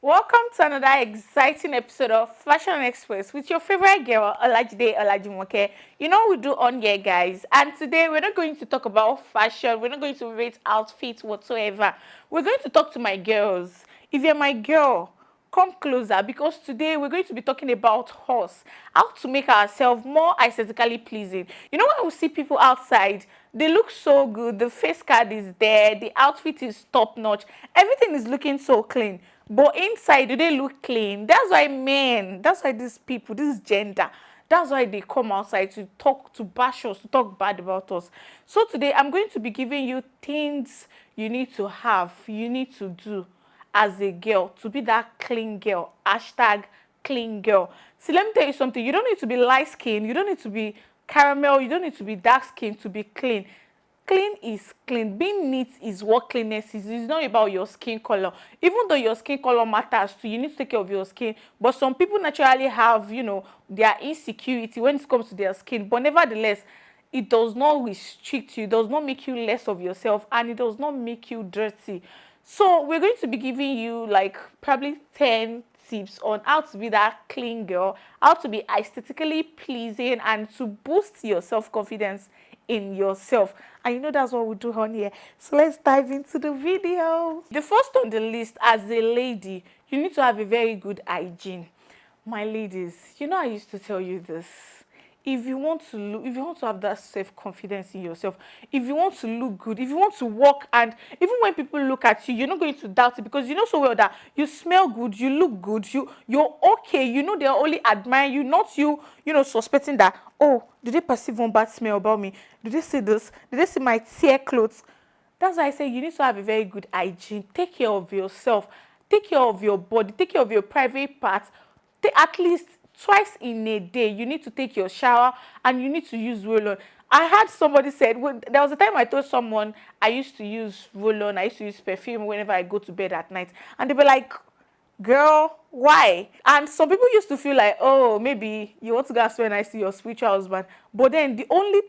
Welcome to another exciting episode of Fashion Express with your favorite girl, Olajide Olajimoke. You know what we do on here, guys. And today we're not going to talk about fashion. We're not going to rate outfits whatsoever. We're going to talk to my girls. If you're my girl, come closer because today we're going to be talking about us, how to make ourselves more aesthetically pleasing. You know, when we see people outside, they look so good, the face card is there, the outfit is top notch, everything is looking so clean, but inside, do they look clean? That's why men, that's why these people, this gender, that's why they come outside to talk, to bash us, to talk bad about us. So today I'm going to be giving you things you need to have, you need to do as a girl to be that clean girl. Hashtag clean girl. See, let me tell you something. You don't need to be light skin. You don't need to be caramel. You don't need to be dark skin to be clean. Clean is clean. Being neat is what cleanness is. It's not about your skin color. Even though your skin color matters too, you need to take care of your skin. But some people naturally have, their insecurity when it comes to their skin. But nevertheless, it does not restrict you, it does not make you less of yourself, and it does not make you dirty. So we're going to be giving you like probably 10 tips on how to be that clean girl, how to be aesthetically pleasing, and to boost your self-confidence in yourself. And you know that's what we do on here. So let's dive into the video. The first on the list, as a lady, you need to have a very good hygiene. My ladies, you know I used to tell you this. If you want to look, if you want to have that self-confidence in yourself, if you want to look good, if you want to walk, and even when people look at you, you're not going to doubt it because you know so well that you smell good, you look good, you're okay. You know they're only admiring you, not you, suspecting that, oh, did they perceive one bad smell about me? Did they see this? Did they see my tear clothes? That's why I say you need to have a very good hygiene. Take care of yourself. Take care of your body. Take care of your private parts. At least twice in a day, you need to take your shower and you need to use roll-on. I had somebody said, well, there was a time I told someone I used to use roll-on, I used to use perfume whenever I go to bed at night. And they were like, girl, why? And some people used to feel like, oh, maybe you want to go and spend nice to your spiritual husband. But then the only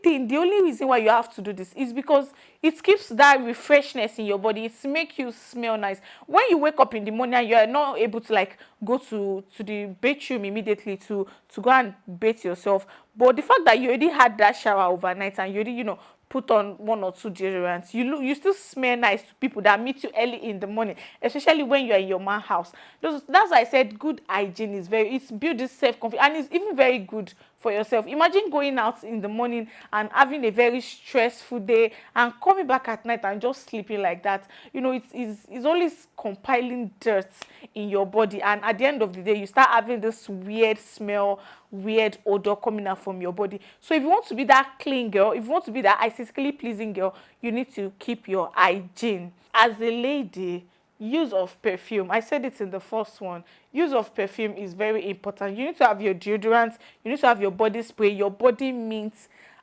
reason why you have to do this is because it keeps that refreshness in your body. It makes you smell nice. When you wake up in the morning and you are not able to like go to the bathroom immediately to go and bathe yourself. But the fact that you already had that shower overnight and you already, put on one or two deodorants, you still smell nice to people that meet you early in the morning, especially when you're in your man's house. That's why I said good hygiene is it's build this self-confidence, and it's even very good for yourself. Imagine going out in the morning and having a very stressful day and coming back at night and just sleeping like that. It's always compiling dirt in your body, and at the end of the day you start having this weird smell, weird odor coming out from your body. So if you want to be that clean girl, if you want to be that aesthetically pleasing girl, you need to keep your hygiene. As a lady, use of perfume, I said it in the first one, use of perfume is very important. You need to have your deodorant, you need to have your body spray, your body mint,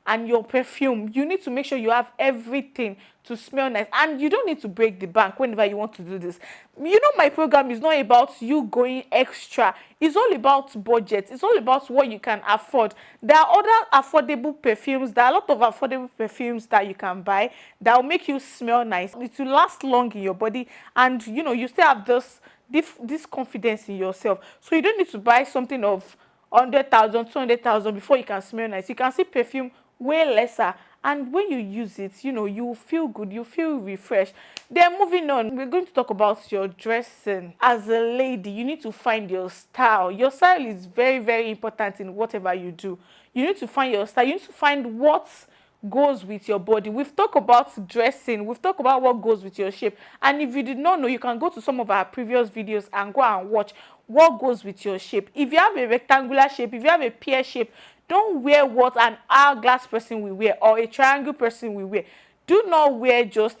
and your perfume. You need to make sure you have everything to smell nice, and you don't need to break the bank whenever you want to do this. My program is not about you going extra. It's all about budget. It's all about what you can afford. There are other affordable perfumes. There are a lot of affordable perfumes that you can buy that will make you smell nice. It will last long in your body, and you still have this confidence in yourself. So you don't need to buy something of 100,000, 200,000 before you can smell nice. You can see perfume way lesser, and when you use it, you feel good, you feel refreshed. Then moving on, we're going to talk about your dressing. As a lady, you need to find your style. Your style is very, very important in whatever you do. You need to find your style. You need to find what goes with your body. We've talked about dressing, we've talked about what goes with your shape, and if you did not know, you can go to some of our previous videos and go and watch what goes with your shape. If you have a rectangular shape, if you have a pear shape, don't wear what an hourglass person will wear or a triangle person will wear. Do not wear just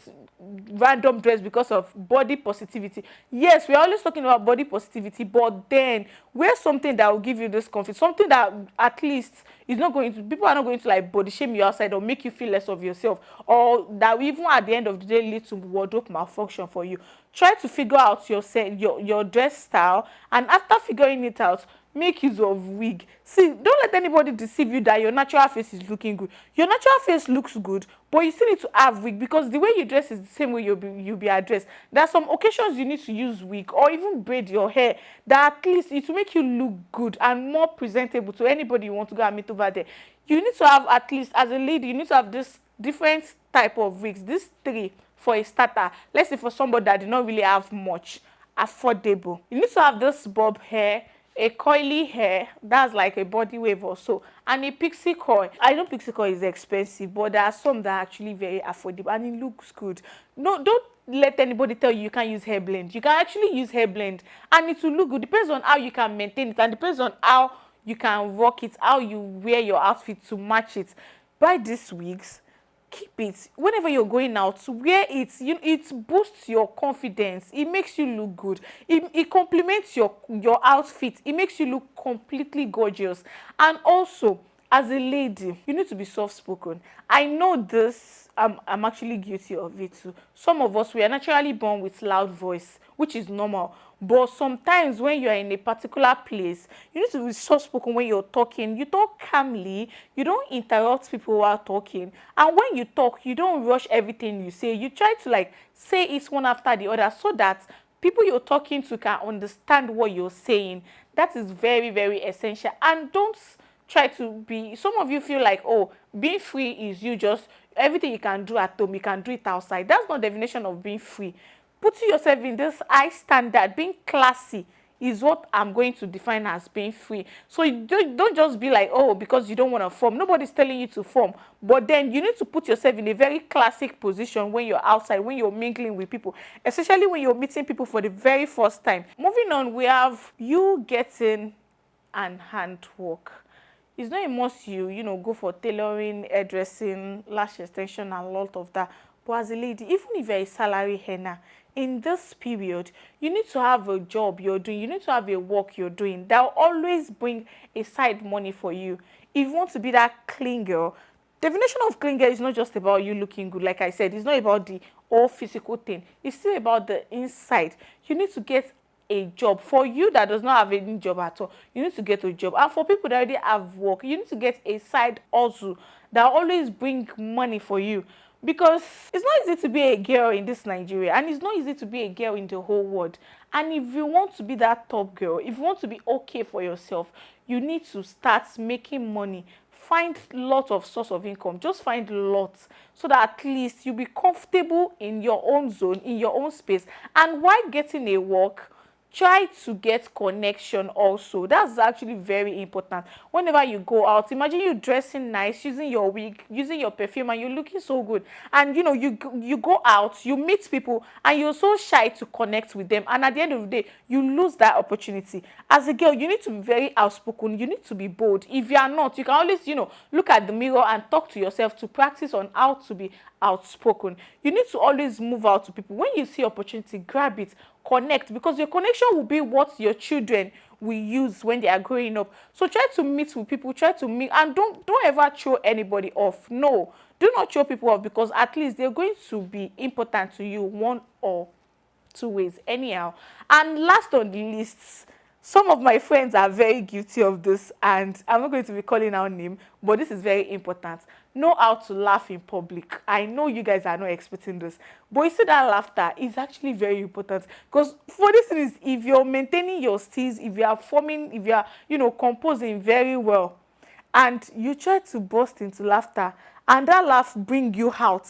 random dress because of body positivity. Yes, we're always talking about body positivity, but then wear something that will give you this comfort, something that at least is not going to, people are not going to like body shame you outside or make you feel less of yourself, or that will even at the end of the day lead to wardrobe malfunction for you. Try to figure out your dress style, and after figuring it out, make use of wig. See, don't let anybody deceive you that your natural face is looking good. Your natural face looks good, but you still need to have wig, because the way you dress is the same way you'll be addressed. There are some occasions you need to use wig or even braid your hair, that at least it will make you look good and more presentable to anybody you want to go and meet over there. You need to have, at least as a lady, you need to have this different type of wigs, this three for a starter. Let's say for somebody that did not really have much, affordable, you need to have this bob hair, a coily hair, that's like a body wave or so, and a pixie coil. I know pixie coil is expensive, but there are some that are actually very affordable and it looks good. No, don't let anybody tell you can't use hair blend. You can actually use hair blend and it will look good. Depends on how you can maintain it and depends on how you can rock it, how you wear your outfit to match it. Buy these wigs, keep it whenever you're going out, wear it. It boosts your confidence, it makes you look good, it complements your outfit, it makes you look completely gorgeous. And also, as a lady, you need to be soft spoken. I know this, I'm actually guilty of it too. Some of us, we are naturally born with loud voice, which is normal, but sometimes when you are in a particular place, you need to be soft spoken. When you're talking, you talk calmly, you don't interrupt people while talking, and when you talk, you don't rush everything you say. You try to like say it one after the other so that people you're talking to can understand what you're saying. That is very, very essential. And don't try to be, some of you feel like, oh, being free is you just everything you can do at home, you can do it outside. That's not the definition of being free. Putting yourself in this high standard, being classy, is what I'm going to define as being free. So you don't just be like, oh, because you don't want to form. Nobody's telling you to form. But then you need to put yourself in a very classic position when you're outside, when you're mingling with people, especially when you're meeting people for the very first time. Moving on, we have you getting an handwork. It's not a must go for tailoring, hairdressing, lash extension, and a lot of that. But as a lady, even if you're a salary earner, in this period, you need to have a job you're doing. You need to have a work you're doing that will always bring a side money for you. If you want to be that clean girl, definition of clean girl is not just about you looking good. Like I said, it's not about the all physical thing. It's still about the inside. You need to get a job. For you that does not have any job at all, you need to get a job. And for people that already have work, you need to get a side hustle that always bring money for you. Because it's not easy to be a girl in this Nigeria, and it's not easy to be a girl in the whole world. And if you want to be that top girl, if you want to be okay for yourself, you need to start making money. Find lots of source of income. Just find lots so that at least you'll be comfortable in your own zone, in your own space. And while getting a work, try to get connection also. That's actually very important. Whenever you go out, imagine you dressing nice, using your wig, using your perfume, and you're looking so good. And you go out, you meet people, and you're so shy to connect with them. And at the end of the day, you lose that opportunity. As a girl, you need to be very outspoken. You need to be bold. If you are not, you can always, look at the mirror and talk to yourself to practice on how to be outspoken. You need to always move out to people. When you see opportunity, grab it, connect, because your connection will be what your children will use when they are growing up. So try to meet with people, try to meet, and don't ever throw anybody off. No, do not throw people off, because at least they're going to be important to you one or two ways anyhow. And last on the list, some of my friends are very guilty of this, and I'm not going to be calling out name, but this is very important. Know how to laugh in public. I know you guys are not expecting this, but you see that laughter is actually very important, because for this is, if you're maintaining your steez, if you are forming, if you are, composing very well, and you try to burst into laughter, and that laugh bring you out,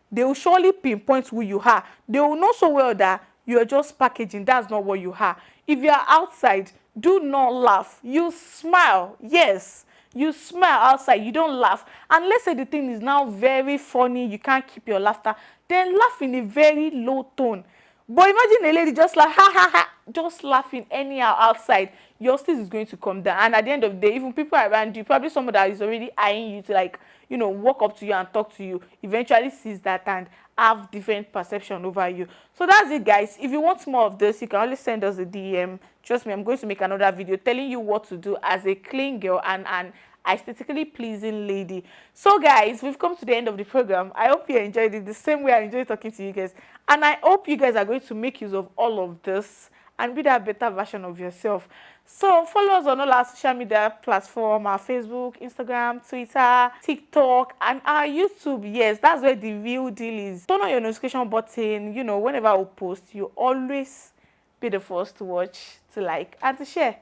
they will surely pinpoint who you are. They will know so well that you are just packaging. That's not what you are. If you are outside, do not laugh. You smile. Yes, you smile outside. You don't laugh. And let's say the thing is now very funny, you can't keep your laughter, then laugh in a very low tone. But imagine a lady just like ha ha ha, just laughing anyhow outside. Your stage is going to come down, and at the end of the day, even people around you, probably someone that is already eyeing you to walk up to you and talk to you, eventually sees that and have different perception over you. So that's it, guys. If you want more of this, you can always send us a DM. Trust me, I'm going to make another video telling you what to do as a clean girl and an aesthetically pleasing lady. So guys, we've come to the end of the program. I hope you enjoyed it the same way I enjoyed talking to you guys, and I hope you guys are going to make use of all of this and be that better version of yourself. So follow us on all our social media platform, our Facebook, Instagram, Twitter, TikTok, and our YouTube. Yes, that's where the real deal is. Turn on your notification button. You know, whenever we post, you always be the first to watch, to like, and to share.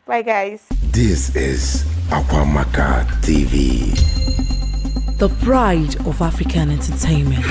Bye, guys. This is Akwamaka TV, the pride of African entertainment.